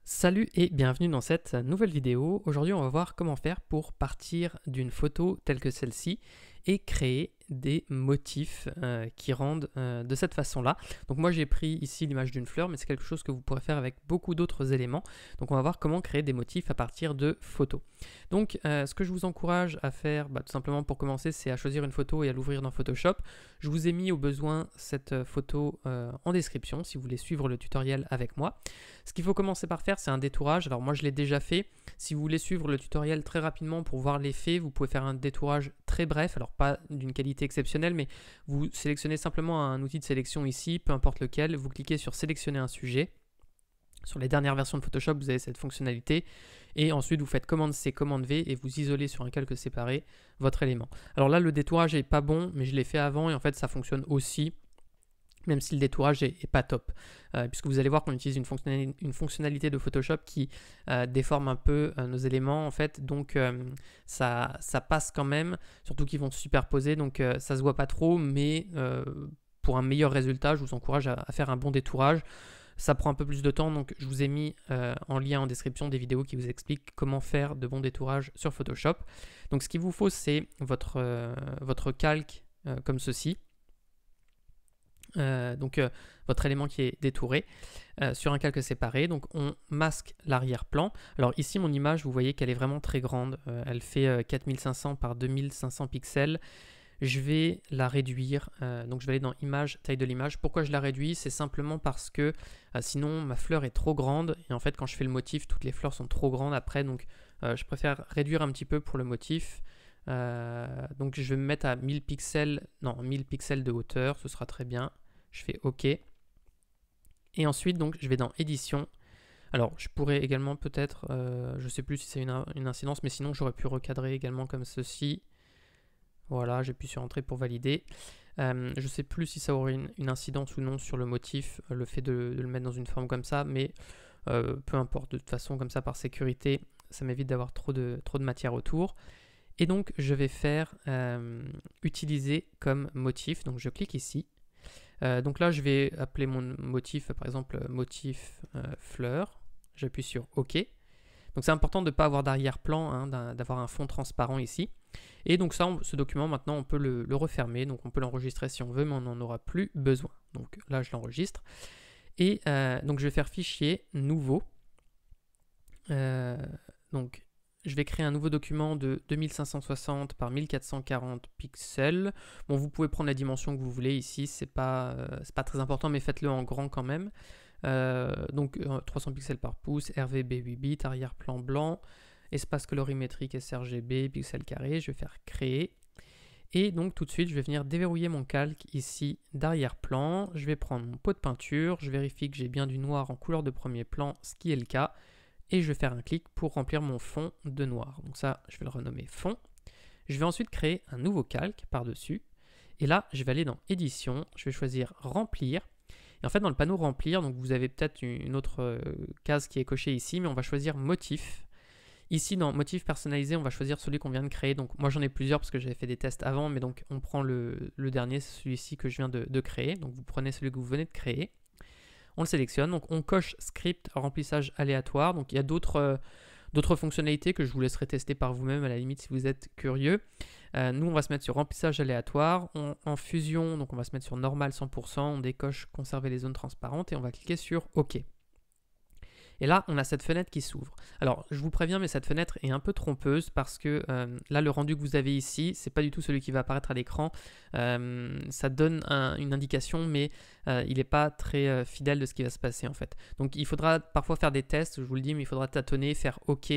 Salut et bienvenue dans cette nouvelle vidéo. Aujourd'hui, on va voir comment faire pour partir d'une photo telle que celle-ci et créer des motifs qui rendent de cette façon-là. Donc moi, j'ai pris ici l'image d'une fleur, mais c'est quelque chose que vous pourrez faire avec beaucoup d'autres éléments. Donc on va voir comment créer des motifs à partir de photos. Donc ce que je vous encourage à faire, tout simplement pour commencer, c'est à choisir une photo et à l'ouvrir dans Photoshop. Je vous ai mis au besoin cette photo en description si vous voulez suivre le tutoriel avec moi. Ce qu'il faut commencer par faire, c'est un détourage. Alors moi, je l'ai déjà fait. Si vous voulez suivre le tutoriel très rapidement pour voir l'effet, vous pouvez faire un détourage très bref. Alors pas d'une qualité exceptionnelle, mais vous sélectionnez simplement un outil de sélection ici, peu importe lequel. Vous cliquez sur sélectionner un sujet. Sur les dernières versions de Photoshop, vous avez cette fonctionnalité. Et ensuite, vous faites commande C, commande V et vous isolez sur un calque séparé votre élément. Alors là, le détourage n'est pas bon, mais je l'ai fait avant et en fait, ça fonctionne aussi, même si le détourage n'est pas top. Puisque vous allez voir qu'on utilise une fonctionnalité de Photoshop qui déforme un peu nos éléments, en fait. Donc, ça passe quand même, surtout qu'ils vont se superposer. Donc, ça se voit pas trop, mais pour un meilleur résultat, je vous encourage à faire un bon détourage. Ça prend un peu plus de temps, donc je vous ai mis en lien en description des vidéos qui vous expliquent comment faire de bons détourages sur Photoshop. Donc, ce qu'il vous faut, c'est votre calque comme ceci. Votre élément qui est détouré sur un calque séparé. Donc on masque l'arrière-plan. Alors ici mon image, vous voyez qu'elle est vraiment très grande. Elle fait 4500 par 2500 pixels. Je vais la réduire. Donc je vais aller dans image, taille de l'image. Pourquoi je la réduis? C'est simplement parce que sinon ma fleur est trop grande. Et en fait quand je fais le motif, toutes les fleurs sont trop grandes après. Donc je préfère réduire un petit peu pour le motif. Donc je vais me mettre à 1000 pixels, non 1000 pixels de hauteur, ce sera très bien. Je fais OK. Et ensuite, donc, je vais dans Édition. Alors, je pourrais également peut-être, je ne sais plus si c'est une incidence, mais sinon, j'aurais pu recadrer également comme ceci. Voilà, j'appuie sur Entrée pour valider. Je ne sais plus si ça aurait une incidence ou non sur le motif, le fait de le mettre dans une forme comme ça, mais peu importe. De toute façon, comme ça, par sécurité, ça m'évite d'avoir trop de matière autour. Et donc, je vais faire utiliser comme motif. Donc, je clique ici. Donc là, je vais appeler mon motif, par exemple, motif fleur. J'appuie sur OK. Donc c'est important de ne pas avoir d'arrière-plan, hein, d'avoir un fond transparent ici. Et donc ça, ce document, maintenant, on peut le refermer. Donc on peut l'enregistrer si on veut, mais on n'en aura plus besoin. Donc là, je l'enregistre. Et donc je vais faire fichier, nouveau. Donc je vais créer un nouveau document de 2560 par 1440 pixels. Bon, vous pouvez prendre la dimension que vous voulez ici, c'est pas très important, mais faites-le en grand quand même. Donc 300 pixels par pouce, RVB 8 bits, arrière-plan blanc, espace colorimétrique sRGB, pixels carrés. Je vais faire créer. Et donc tout de suite, je vais venir déverrouiller mon calque ici d'arrière-plan. Je vais prendre mon pot de peinture, je vérifie que j'ai bien du noir en couleur de premier plan, ce qui est le cas. Et je vais faire un clic pour remplir mon fond de noir. Donc ça, je vais le renommer fond. Je vais ensuite créer un nouveau calque par-dessus. Et là, je vais aller dans Édition. Je vais choisir Remplir. Et en fait, dans le panneau Remplir, donc vous avez peut-être une autre case qui est cochée ici, mais on va choisir Motif. Ici, dans Motif personnalisé, on va choisir celui qu'on vient de créer. Donc moi, j'en ai plusieurs parce que j'avais fait des tests avant, mais donc on prend le dernier, celui-ci que je viens de créer. Donc vous prenez celui que vous venez de créer. On le sélectionne, donc on coche script remplissage aléatoire. Donc il y a d'autres fonctionnalités que je vous laisserai tester par vous-même à la limite si vous êtes curieux. Nous on va se mettre sur remplissage aléatoire, en fusion, donc on va se mettre sur normal 100%, on décoche conserver les zones transparentes et on va cliquer sur OK. Et là, on a cette fenêtre qui s'ouvre. Alors, je vous préviens, mais cette fenêtre est un peu trompeuse parce que là, le rendu que vous avez ici, c'est pas du tout celui qui va apparaître à l'écran. Ça donne une indication, mais il n'est pas très fidèle de ce qui va se passer en fait. Donc, il faudra parfois faire des tests, je vous le dis, mais il faudra tâtonner, faire OK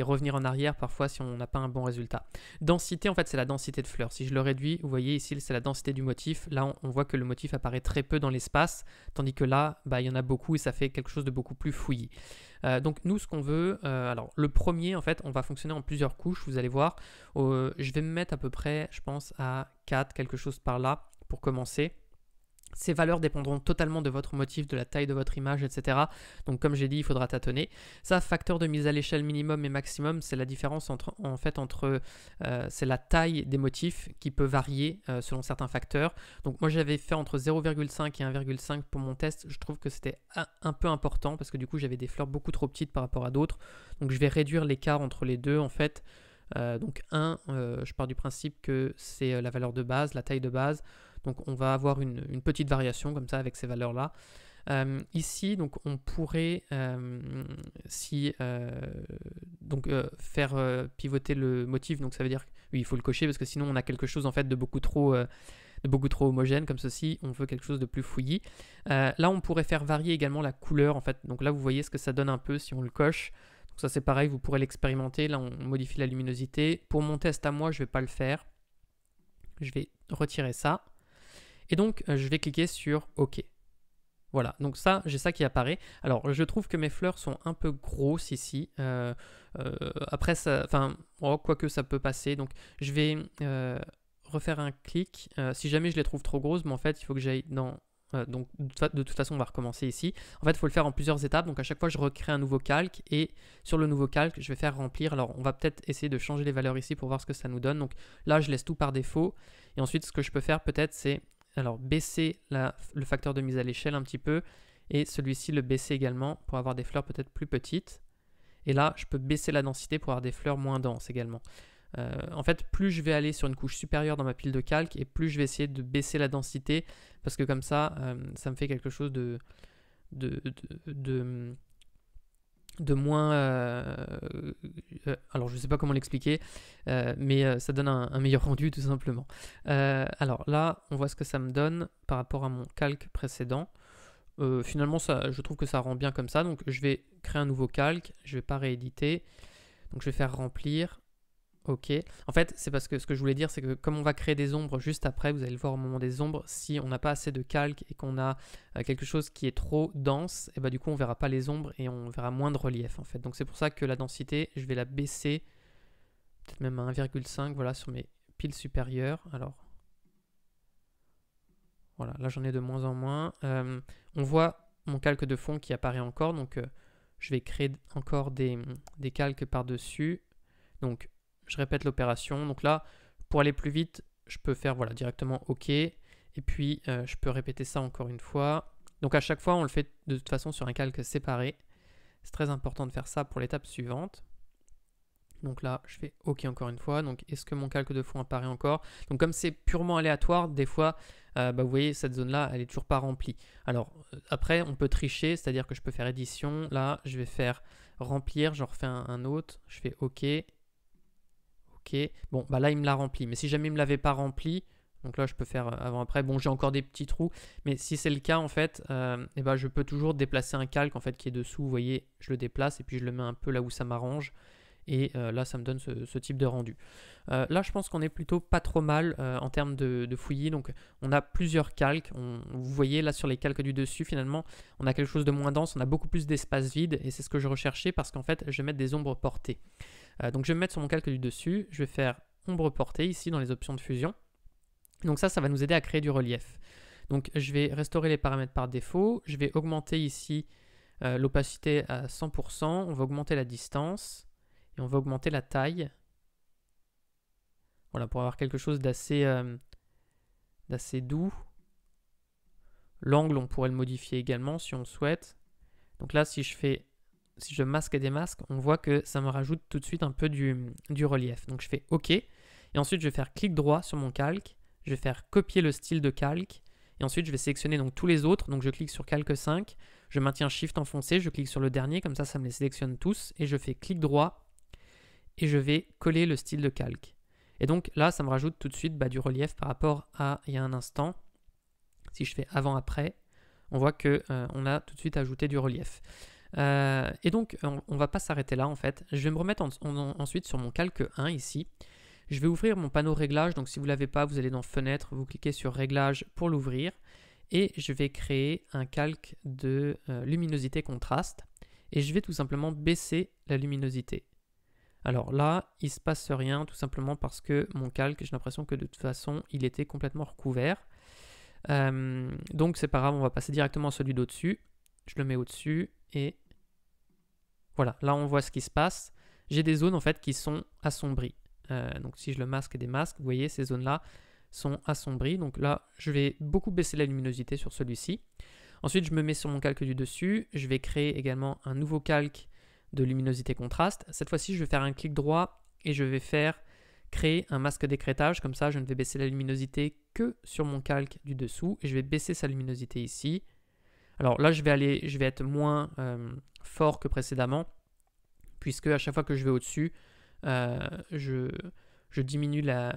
et revenir en arrière parfois si on n'a pas un bon résultat. Densité, en fait, c'est la densité de fleurs. Si je le réduis, vous voyez ici, c'est la densité du motif. Là, on voit que le motif apparaît très peu dans l'espace, tandis que là, il y en a beaucoup et ça fait quelque chose de beaucoup plus fouillis. Donc nous, ce qu'on veut, alors le premier, en fait, on va fonctionner en plusieurs couches, vous allez voir. Je vais me mettre à peu près, je pense, à 4, quelque chose par là, pour commencer. Ces valeurs dépendront totalement de votre motif, de la taille de votre image, etc. Donc comme j'ai dit, il faudra tâtonner. Ça, facteur de mise à l'échelle minimum et maximum, c'est la différence entre c'est la taille des motifs qui peut varier selon certains facteurs. Donc moi j'avais fait entre 0,5 et 1,5 pour mon test. Je trouve que c'était un peu important parce que du coup j'avais des fleurs beaucoup trop petites par rapport à d'autres. Donc je vais réduire l'écart entre les deux en fait. Donc 1, je pars du principe que c'est la valeur de base, la taille de base. Donc on va avoir une petite variation comme ça avec ces valeurs-là. Ici, donc on pourrait faire pivoter le motif. Donc ça veut dire que oui, il faut le cocher parce que sinon on a quelque chose en fait de beaucoup trop homogène comme ceci. On veut quelque chose de plus fouillis. Là, on pourrait faire varier également la couleur en fait. Donc là, vous voyez ce que ça donne un peu si on le coche. Donc ça c'est pareil, vous pourrez l'expérimenter. Là, on modifie la luminosité. Pour mon test à moi, je ne vais pas le faire. Je vais retirer ça. Et donc, je vais cliquer sur OK. Voilà, donc ça, j'ai ça qui apparaît. Alors, je trouve que mes fleurs sont un peu grosses ici. Après, quoique ça peut passer. Donc, je vais refaire un clic. Si jamais je les trouve trop grosses, mais en fait, il faut que j'aille dans... donc, de toute façon, on va recommencer ici. En fait, il faut le faire en plusieurs étapes. Donc, à chaque fois, je recrée un nouveau calque. Et sur le nouveau calque, je vais faire remplir. Alors, on va peut-être essayer de changer les valeurs ici pour voir ce que ça nous donne. Donc, là, je laisse tout par défaut. Et ensuite, ce que je peux faire peut-être, c'est... Alors, baisser le facteur de mise à l'échelle un petit peu et celui-ci le baisser également pour avoir des fleurs peut-être plus petites. Et là, je peux baisser la densité pour avoir des fleurs moins denses également. En fait, plus je vais aller sur une couche supérieure dans ma pile de calque et plus je vais essayer de baisser la densité parce que comme ça, ça me fait quelque chose de moins... alors, je ne sais pas comment l'expliquer, mais ça donne un meilleur rendu tout simplement. Alors là, on voit ce que ça me donne par rapport à mon calque précédent. Finalement, je trouve que ça rend bien comme ça. Donc, je vais créer un nouveau calque. Je ne vais pas rééditer. Donc, je vais faire remplir. OK. En fait, c'est parce que ce que je voulais dire, c'est que comme on va créer des ombres juste après, vous allez le voir au moment des ombres, si on n'a pas assez de calque et qu'on a quelque chose qui est trop dense, et bah du coup on verra pas les ombres et on verra moins de relief en fait. Donc c'est pour ça que la densité, je vais la baisser, peut-être même à 1,5, voilà, sur mes piles supérieures. Alors, voilà, là j'en ai de moins en moins. On voit mon calque de fond qui apparaît encore, donc je vais créer encore des calques par-dessus. Donc, je répète l'opération. Donc là, pour aller plus vite, je peux faire voilà, directement OK. Et puis, je peux répéter ça encore une fois. Donc à chaque fois, on le fait de toute façon sur un calque séparé. C'est très important de faire ça pour l'étape suivante. Donc là, je fais OK encore une fois. Donc, est-ce que mon calque de fond apparaît encore? Donc comme c'est purement aléatoire, des fois, vous voyez, cette zone-là, elle n'est toujours pas remplie. Alors, après, on peut tricher, c'est-à-dire que je peux faire édition. Là, je vais faire remplir, j'en refais un autre. Je fais OK. OK. Bon, bah là, il me l'a rempli. Mais si jamais il ne me l'avait pas rempli, donc là, je peux faire avant-après. Bon, j'ai encore des petits trous. Mais si c'est le cas, en fait, ben, je peux toujours déplacer un calque en fait, qui est dessous. Vous voyez, je le déplace et puis je le mets un peu là où ça m'arrange. Et là, ça me donne ce type de rendu. Là, je pense qu'on est plutôt pas trop mal en termes de fouillis. Donc, on a plusieurs calques. Vous voyez là sur les calques du dessus, finalement, on a quelque chose de moins dense. On a beaucoup plus d'espace vide. Et c'est ce que je recherchais parce qu'en fait, je vais mettre des ombres portées. Donc, je vais me mettre sur mon calque du dessus. Je vais faire ombre portée ici dans les options de fusion. Donc ça va nous aider à créer du relief. Donc, je vais restaurer les paramètres par défaut. Je vais augmenter ici l'opacité à 100%. On va augmenter la distance. Et on va augmenter la taille. Voilà, pour avoir quelque chose d'assez doux. L'angle, on pourrait le modifier également si on le souhaite. Donc là, si je masque et démasque, on voit que ça me rajoute tout de suite un peu du relief. Donc je fais OK. Et ensuite, je vais faire clic droit sur mon calque. Je vais faire copier le style de calque. Et ensuite, je vais sélectionner donc tous les autres. Donc je clique sur calque 5. Je maintiens Shift enfoncé. Je clique sur le dernier. Comme ça me les sélectionne tous. Et je fais clic droit. Et je vais coller le style de calque. Et donc là, ça me rajoute tout de suite du relief par rapport à il y a un instant. Si je fais avant-après, on voit qu'on a tout de suite ajouté du relief. Et donc, on ne va pas s'arrêter là en fait. Je vais me remettre ensuite sur mon calque 1 ici. Je vais ouvrir mon panneau réglage. Donc si vous ne l'avez pas, vous allez dans Fenêtre, vous cliquez sur Réglage pour l'ouvrir. Et je vais créer un calque de luminosité contraste. Et je vais tout simplement baisser la luminosité. Alors là, il ne se passe rien tout simplement parce que mon calque, j'ai l'impression que de toute façon, il était complètement recouvert. Donc c'est pas grave, on va passer directement à celui d'au-dessus. Je le mets au-dessus et voilà, là on voit ce qui se passe. J'ai des zones en fait qui sont assombries. Donc si je le masque et démasque, vous voyez ces zones-là sont assombries. Donc là, je vais beaucoup baisser la luminosité sur celui-ci. Ensuite, je me mets sur mon calque du dessus. Je vais créer également un nouveau calque de luminosité contraste. Cette fois-ci, je vais faire un clic droit et je vais créer un masque d'écrêtage. Comme ça, je ne vais baisser la luminosité que sur mon calque du dessous. Et je vais baisser sa luminosité ici. Alors là, je vais être moins fort que précédemment, puisque à chaque fois que je vais au-dessus, je diminue la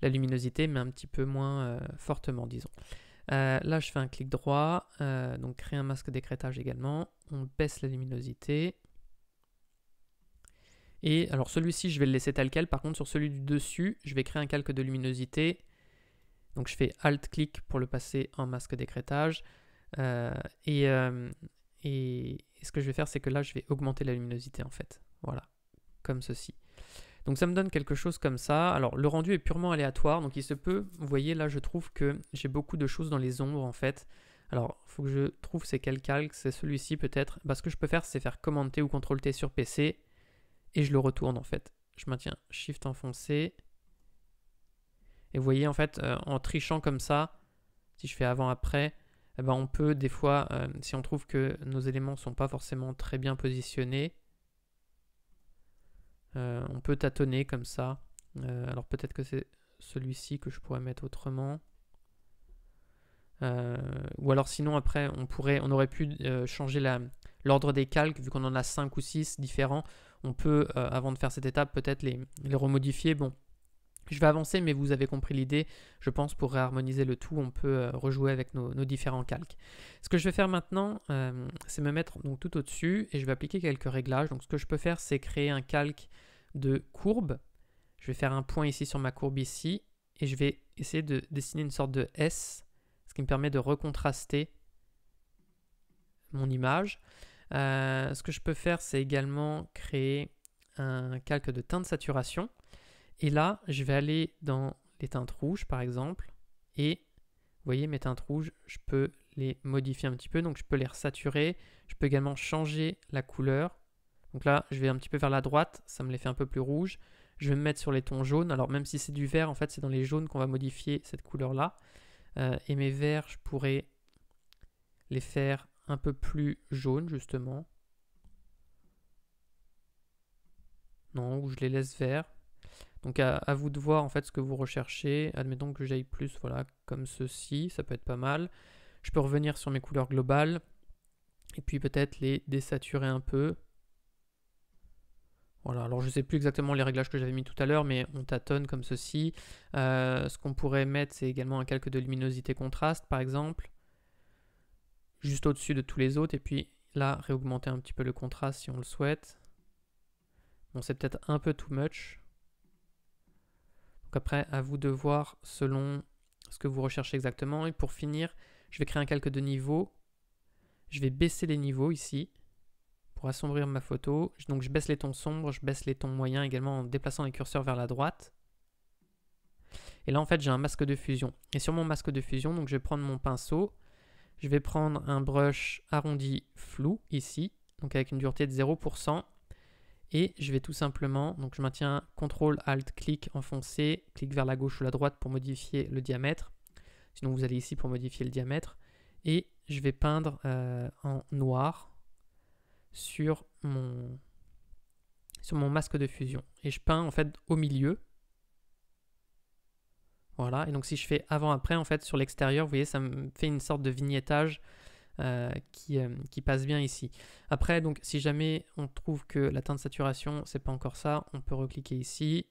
luminosité, mais un petit peu moins fortement, disons. Là, je fais un clic droit, donc créer un masque d'écrêtage également. On baisse la luminosité. Et alors celui-ci, je vais le laisser tel quel. Par contre, sur celui du dessus, je vais créer un calque de luminosité. Donc je fais Alt-clic pour le passer en masque d'écrêtage. Et ce que je vais faire, c'est que là, je vais augmenter la luminosité en fait. Voilà, comme ceci. Donc ça me donne quelque chose comme ça. Alors le rendu est purement aléatoire, donc il se peut, vous voyez là je trouve que j'ai beaucoup de choses dans les ombres en fait. Alors il faut que je trouve c'est quel calque, c'est celui-ci peut-être. Ce que je peux faire c'est faire Command-T ou Ctrl-T sur PC et je le retourne en fait. Je maintiens Shift enfoncé. Et vous voyez en fait en trichant comme ça, si je fais avant-après, eh ben, on peut des fois, si on trouve que nos éléments ne sont pas forcément très bien positionnés, on peut tâtonner comme ça. Alors peut-être que c'est celui-ci que je pourrais mettre autrement. Ou alors sinon après on aurait pu changer l'ordre des calques vu qu'on en a 5 ou 6 différents. On peut avant de faire cette étape peut-être les remodifier. Bon, je vais avancer mais vous avez compris l'idée. Je pense pour réharmoniser le tout on peut rejouer avec nos différents calques. Ce que je vais faire maintenant c'est me mettre donc tout au-dessus et je vais appliquer quelques réglages. Donc ce que je peux faire c'est créer un calque de courbe. Je vais faire un point ici sur ma courbe ici et je vais essayer de dessiner une sorte de S, ce qui me permet de recontraster mon image. Ce que je peux faire c'est également créer un calque de teinte saturation et là je vais aller dans les teintes rouges par exemple et vous voyez mes teintes rouges je peux les modifier un petit peu, donc je peux les resaturer, je peux également changer la couleur. Donc là, je vais un petit peu vers la droite, ça me les fait un peu plus rouges. Je vais me mettre sur les tons jaunes. Alors même si c'est du vert, en fait, c'est dans les jaunes qu'on va modifier cette couleur-là. Et mes verts, je pourrais les faire un peu plus jaunes, justement. Non, ou je les laisse verts. Donc à vous de voir, en fait, ce que vous recherchez. Admettons que j'aille plus, voilà, comme ceci. Ça peut être pas mal. Je peux revenir sur mes couleurs globales. Et puis peut-être les désaturer un peu. Voilà, alors je ne sais plus exactement les réglages que j'avais mis tout à l'heure, mais on tâtonne comme ceci. Ce qu'on pourrait mettre, c'est également un calque de luminosité contraste, par exemple, juste au-dessus de tous les autres, et puis là, réaugmenter un petit peu le contraste si on le souhaite. Bon, c'est peut-être un peu too much. Donc après, à vous de voir selon ce que vous recherchez exactement. Et pour finir, je vais créer un calque de niveau. Je vais baisser les niveaux ici. Pour assombrir ma photo, donc je baisse les tons sombres, je baisse les tons moyens également en déplaçant les curseurs vers la droite. Et là en fait j'ai un masque de fusion. Et sur mon masque de fusion, donc je vais prendre mon pinceau, je vais prendre un brush arrondi flou ici, donc avec une dureté de 0%. Et je vais tout simplement, donc je maintiens CTRL ALT clic enfoncé, clic vers la gauche ou la droite pour modifier le diamètre. Sinon vous allez ici pour modifier le diamètre. Et je vais peindre en noir sur mon masque de fusion. Et je peins en fait au milieu. Voilà, et donc si je fais avant-après, en fait sur l'extérieur, vous voyez, ça me fait une sorte de vignettage qui passe bien ici. Après, donc si jamais on trouve que la teinte de saturation, c'est pas encore ça, on peut recliquer ici.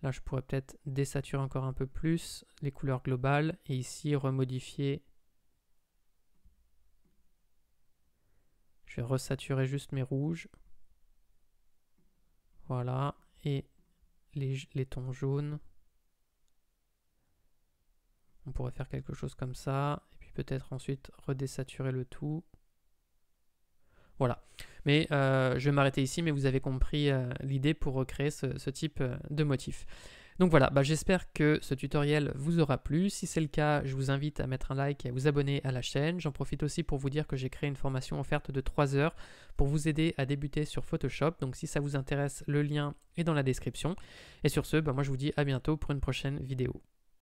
Là, je pourrais peut-être désaturer encore un peu plus les couleurs globales et ici remodifier. Je vais resaturer juste mes rouges. Voilà, et les tons jaunes. On pourrait faire quelque chose comme ça, et puis peut-être ensuite redésaturer le tout. Voilà. Mais je vais m'arrêter ici, mais vous avez compris l'idée pour recréer ce type de motif. Donc voilà, j'espère que ce tutoriel vous aura plu. Si c'est le cas, je vous invite à mettre un like et à vous abonner à la chaîne. J'en profite aussi pour vous dire que j'ai créé une formation offerte de 3 heures pour vous aider à débuter sur Photoshop. Donc si ça vous intéresse, le lien est dans la description. Et sur ce, moi je vous dis à bientôt pour une prochaine vidéo.